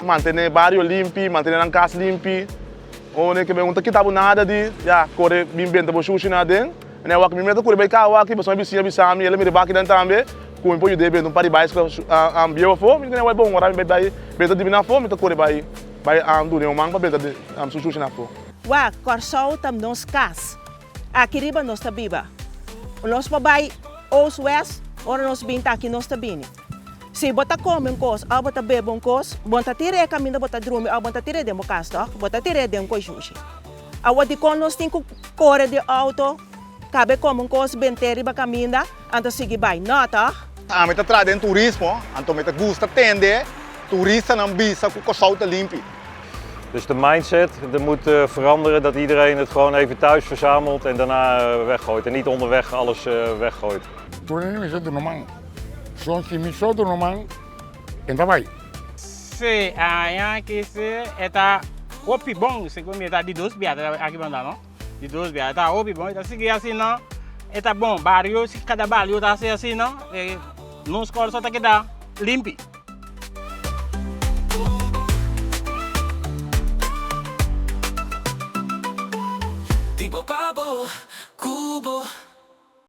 manter o barrio limpo, manter a casa limpa. Onde que não kita nada de já corre bem bem para sushi nada. Né o que me mete corre bem cá o aqui você vai bisa ele me debate dan também com impõe de bem um par de baixo a ambio fome né vai bom agora bem bem de na fome to corre vai do né o manga bem de sushi na fome. Wa corsou tam nos cas. Aqui riba nós tá biba. Nós papai os west ora nós binta aqui nós tá bini. Se bota come coisa, a bota bebe coisa, bota tire caminho bota drume, a bota tire demo casta, bota tire demo coisa sushi. A wadi con nós tem que correr de auto, cabe come coisa bem teriba caminho, anda seguir vai, nota. A meta trade em turismo, anto meta gusta tende, toeristen aan bisa com salta limpi. Dus de mindset, er moet veranderen dat iedereen het gewoon even thuis verzamelt en daarna weggooit. En niet onderweg alles weggooit. Toen is het normaal. Soms je niet zo normaal en daarbij. Se aia que se eta opi bom, se come eta de dois biada aqui banda não? De dois biada, eta opi bom, eta seguir assim não. Eta bom, barrio se cada barrio tá assim não, nos corsos tá que dá limpi.